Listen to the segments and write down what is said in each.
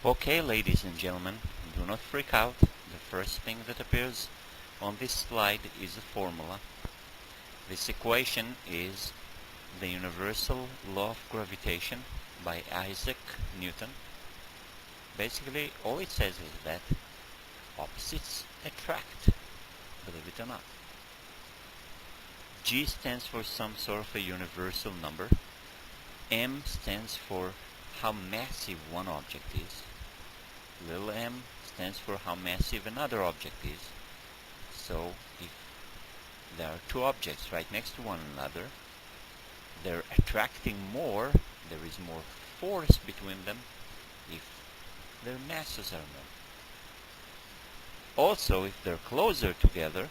Okay, ladies and gentlemen, do not freak out. The first thing that appears on this slide is a formula. This equation is the universal law of gravitation by Isaac Newton. Basically, all it says is that opposites attract, believe it or not. G stands for some sort of a universal number. M stands for how massive one object is. Little m stands for how massive another object is. So if there are two objects right next to one another, they're attracting more, there is more force between them if their masses are more. Also, if they're closer together,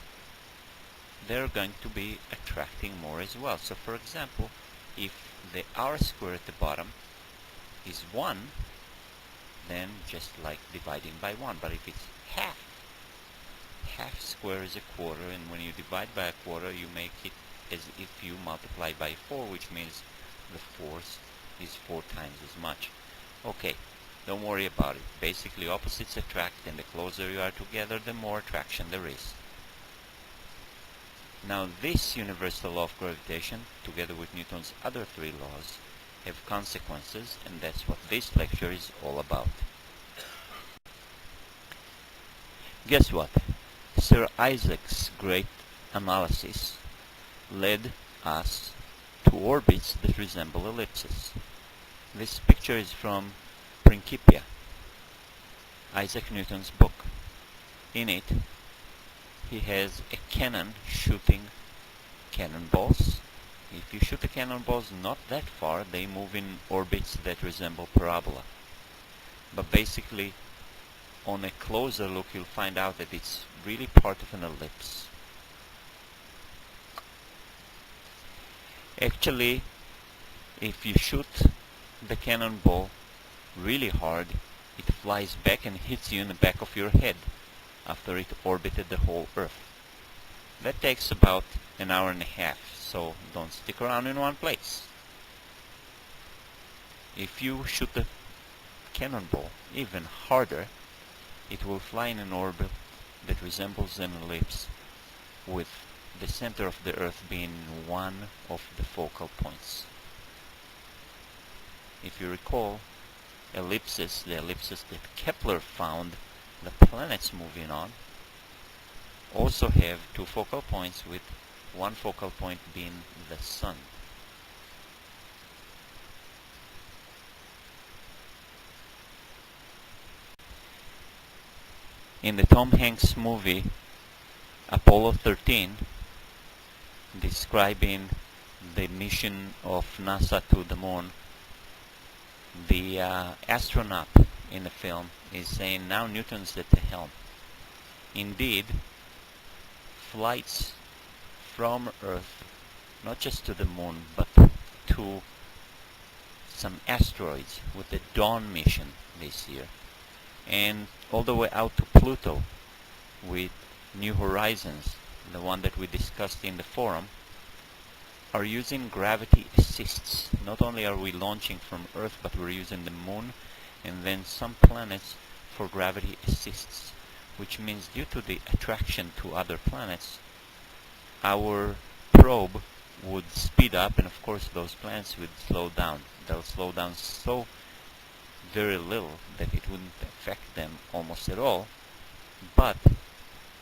they're going to be attracting more as well. So for example, if the r squared at the bottom is 1, then just like dividing by 1. But if it's half square is a quarter, and when you divide by a quarter you make it as if you multiply by 4, which means the force is 4 times as much. Okay, don't worry about it. Basically opposites attract, and the closer you are together, the more attraction there is. Now this universal law of gravitation, together with Newton's other 3 laws, have consequences, and that's what this lecture is all about. Guess what? Sir Isaac's great analysis led us to orbits that resemble ellipses. This picture is from Principia, Isaac Newton's book. In it, he has a cannon shooting cannonballs. If you shoot the cannonballs not that far, they move in orbits that resemble parabola. But basically, on a closer look, you'll find out that it's really part of an ellipse. Actually, if you shoot the cannonball really hard, it flies back and hits you in the back of your head after it orbited the whole Earth. That takes about an hour and a half, so don't stick around in one place. If you shoot the cannonball even harder, it will fly in an orbit that resembles an ellipse, with the center of the Earth being one of the focal points. If you recall, the ellipses that Kepler found the planets moving on, also have 2 focal points, with one focal point being the Sun. In the Tom Hanks movie Apollo 13, describing the mission of NASA to the moon, the astronaut in the film is saying, now Newton's at the helm. Indeed, flights from Earth, not just to the moon, but to some asteroids with the Dawn mission this year, and all the way out to Pluto with New Horizons, the one that we discussed in the forum, are using gravity assists. Not only are we launching from Earth, but we're using the moon and then some planets for gravity assists, which means due to the attraction to other planets, our probe would speed up, and of course those planets would slow down. They'll slow down so very little that it wouldn't affect them almost at all, but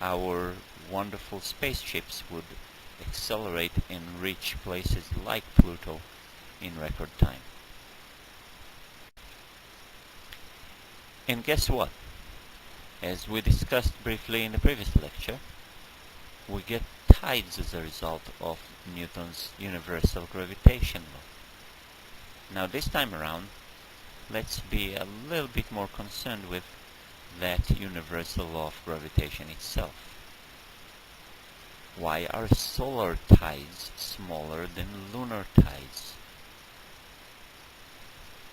our wonderful spaceships would accelerate and reach places like Pluto in record time. And guess what? As we discussed briefly in the previous lecture, we get tides as a result of Newton's universal gravitation law. Now this time around, let's be a little bit more concerned with that universal law of gravitation itself. Why are solar tides smaller than lunar tides?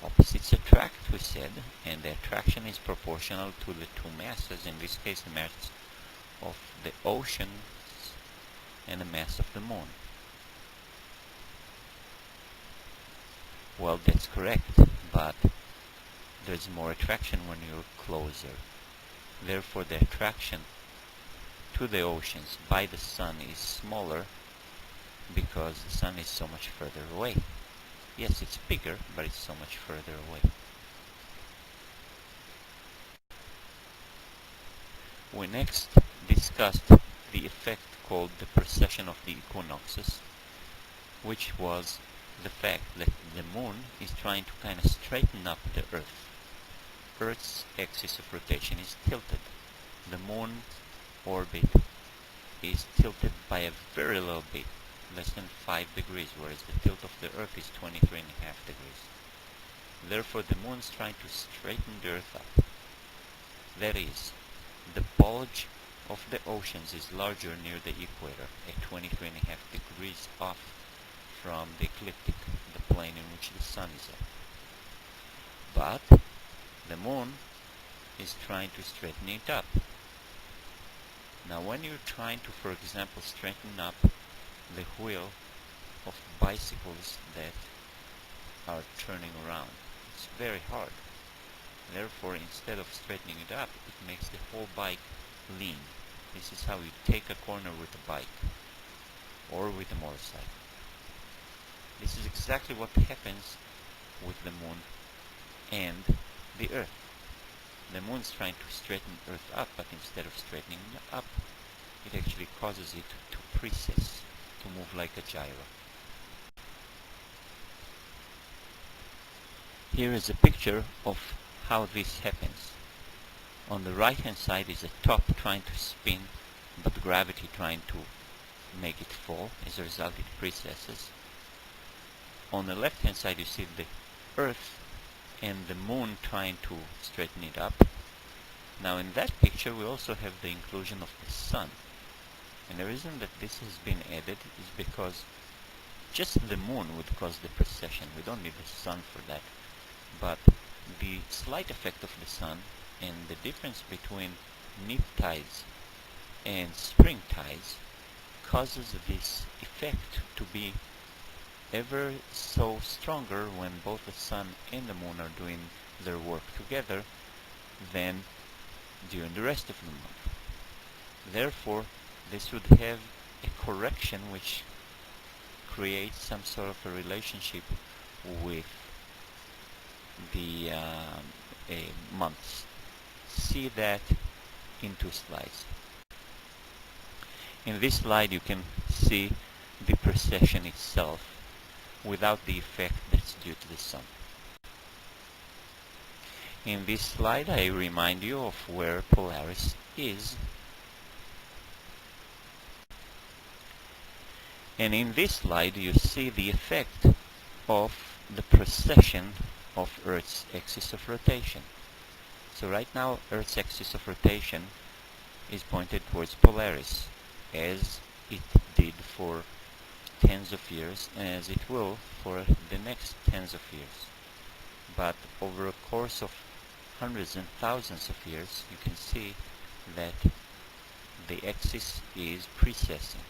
Opposites attract, we said, and the attraction is proportional to the two masses, in this case the mass of the oceans and the mass of the moon. Well, that's correct, but there's more attraction when you're closer. Therefore, the attraction to the oceans by the sun is smaller because the sun is so much further away. Yes, it's bigger, but it's so much further away. We next discussed the effect called the precession of the equinoxes, which was the fact that the moon is trying to kind of straighten up the Earth. Earth's axis of rotation is tilted. The moon's orbit is tilted by a very little bit, less than 5 degrees, whereas the tilt of the Earth is 23.5 degrees. Therefore, the moon is trying to straighten the Earth up. That is, the bulge of the oceans is larger near the equator, at 23.5 degrees off from the ecliptic, the plane in which the sun is at. But the moon is trying to straighten it up. Now, when you're trying to, for example, straighten up the wheel of bicycles that are turning around, it's very hard. Therefore, instead of straightening it up, it makes the whole bike lean. This is how you take a corner with a bike or with a motorcycle. This is exactly what happens with the moon and the Earth. The moon is trying to straighten Earth up, but instead of straightening it up, it actually causes it to precess, to move like a gyro. Here is a picture of how this happens. On the right hand side is a top trying to spin, but gravity trying to make it fall. As a result, it precesses. On the left hand side you see the Earth and the moon trying to straighten it up. Now in that picture we also have the inclusion of the sun. And the reason that this has been added is because just the moon would cause the precession. We don't need the sun for that. But the slight effect of the sun and the difference between neap tides and spring tides causes this effect to be ever so stronger when both the sun and the moon are doing their work together than during the rest of the month. Therefore, this would have a correction which creates some sort of a relationship with the months. See that in 2 slides. In this slide you can see the precession itself without the effect that's due to the sun. In this slide I remind you of where Polaris is. And in this slide you see the effect of the precession of Earth's axis of rotation. So right now Earth's axis of rotation is pointed towards Polaris, as it did for tens of years, and as it will for the next tens of years. But over a course of hundreds and thousands of years, you can see that the axis is precessing.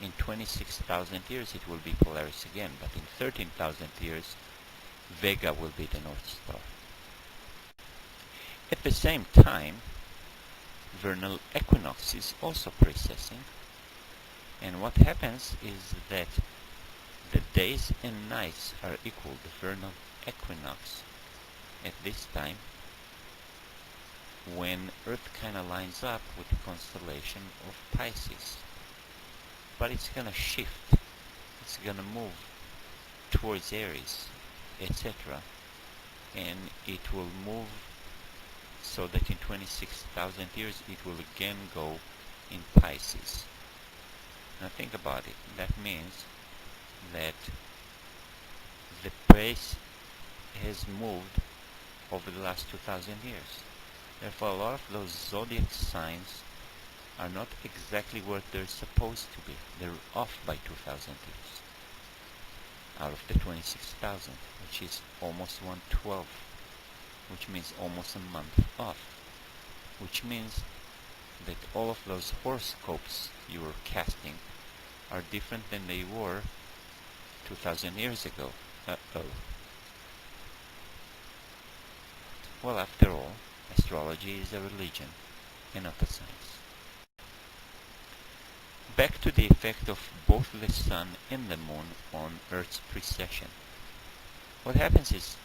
In 26,000 years it will be Polaris again, but in 13,000 years Vega will be the North Star. At the same time, vernal equinox is also precessing, and what happens is that the days and nights are equal, the vernal equinox, at this time when Earth kind of lines up with the constellation of Pisces. But it's gonna shift, it's gonna move towards Aries, etc. And it will move so that in 26,000 years it will again go in Pisces. Now think about it. That means that the place has moved over the last 2,000 years. Therefore, a lot of those zodiac signs are not exactly where they're supposed to be. They're off by 2,000 years out of the 26,000, which is almost 1/12, which means almost a month off, which means that all of those horoscopes you were casting are different than they were 2,000 years ago. Uh-oh. Well, after all, astrology is a religion and not a science. Back to the effect of both the Sun and the Moon on Earth's precession. What happens is,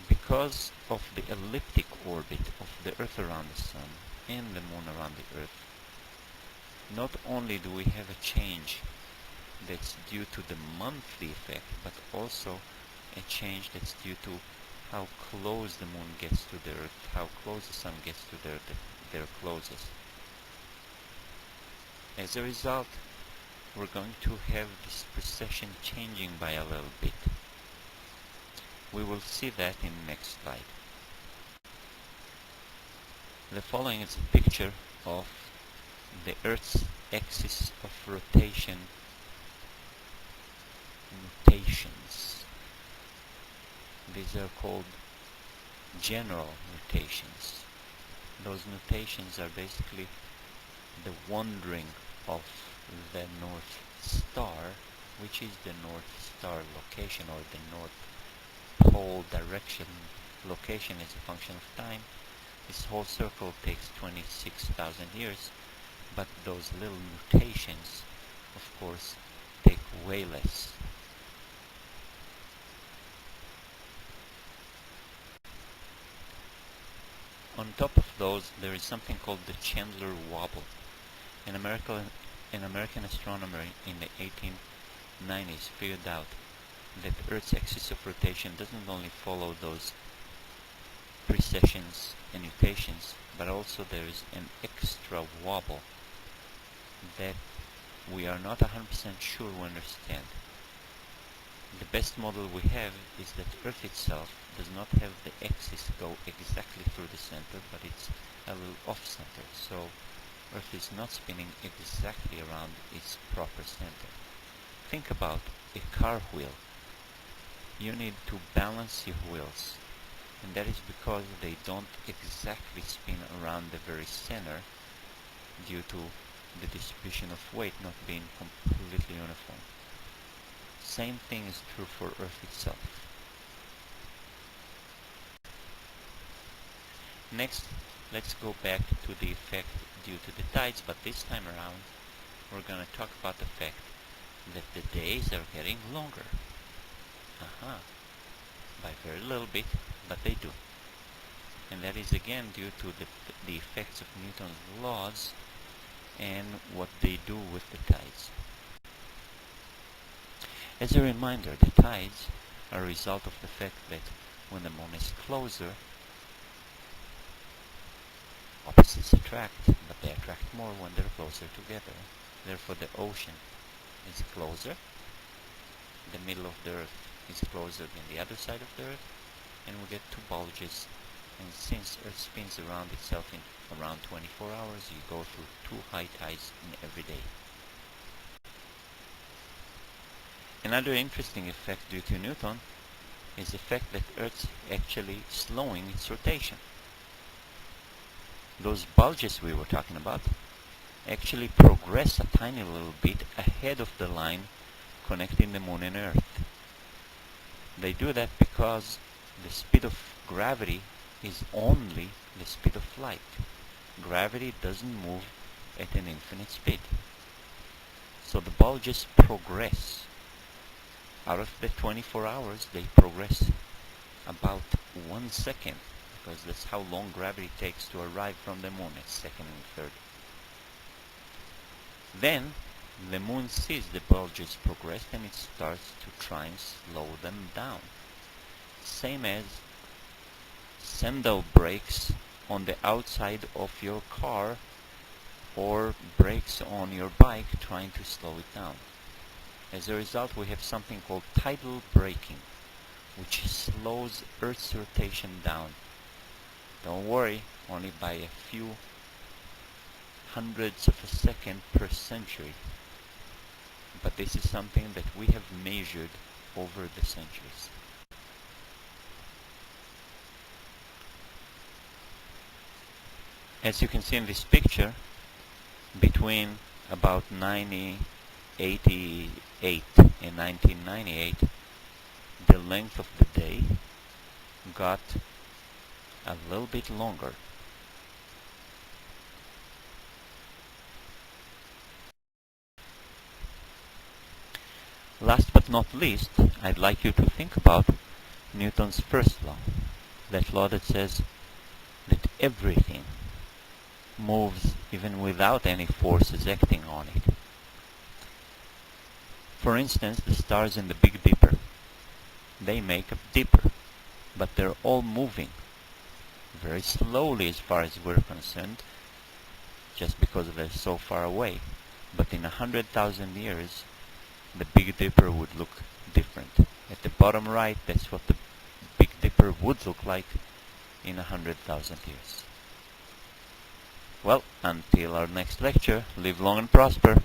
because of the elliptic orbit of the Earth around the Sun and the Moon around the Earth, not only do we have a change that's due to the monthly effect, but also a change that's due to how close the Moon gets to the Earth, how close the Sun gets to the Earth, they're closest. As a result, we're going to have this precession changing by a little bit. We will see that in the next slide. The following is a picture of the Earth's axis of rotation notations. These are called general notations. Those notations are basically the wandering of the North Star, which is the North Star location, or the North Pole direction location as a function of time. This whole circle takes 26,000 years, but those little notations, of course, take way less. On top of those, there is something called the Chandler wobble. An American astronomer in the 1890s figured out that Earth's axis of rotation doesn't only follow those precessions and nutations, but also there is an extra wobble that we are not 100% sure we understand. The best model we have is that Earth itself does not have the axis go exactly through the center, but it's a little off-center, so Earth is not spinning exactly around its proper center. Think about a car wheel. You need to balance your wheels, and that is because they don't exactly spin around the very center due to the distribution of weight not being completely uniform. Same thing is true for Earth itself. Next, let's go back to the effect due to the tides, but this time around we're going to talk about the fact that the days are getting longer. By very little bit, but they do. And that is again due to the effects of Newton's laws and what they do with the tides. As a reminder, the tides are a result of the fact that when the moon is closer, opposites attract, but they attract more when they're closer together. Therefore, the ocean is closer, the middle of the Earth is closer than the other side of the Earth, and we get two bulges. And since Earth spins around itself in around 24 hours, you go through two high tides in every day. Another interesting effect due to Newton is the fact that Earth's actually slowing its rotation. Those bulges we were talking about actually progress a tiny little bit ahead of the line connecting the moon and Earth. They do that because the speed of gravity is only the speed of light. Gravity doesn't move at an infinite speed. So the bulges progress. Out of the 24 hours, they progress about 1 second, because that's how long gravity takes to arrive from the moon, at second and third. Then the moon sees the bulges progress and it starts to try and slow them down. Same as sandal brakes on the outside of your car or brakes on your bike trying to slow it down. As a result, we have something called tidal braking, which slows Earth's rotation down. Don't worry, only by a few hundredths of a second per century. But this is something that we have measured over the centuries. As you can see in this picture, between about 1988 and 1998, the length of the day got a little bit longer. Last but not least, I'd like you to think about Newton's first law, that law that says that everything moves even without any forces acting on it. For instance, the stars in the Big Dipper. They make a dipper, but they're all moving very slowly as far as we're concerned, just because they're so far away. But in 100,000 years, the Big Dipper would look different. At the bottom right, that's what the Big Dipper would look like in 100,000 years. Well, until our next lecture, live long and prosper.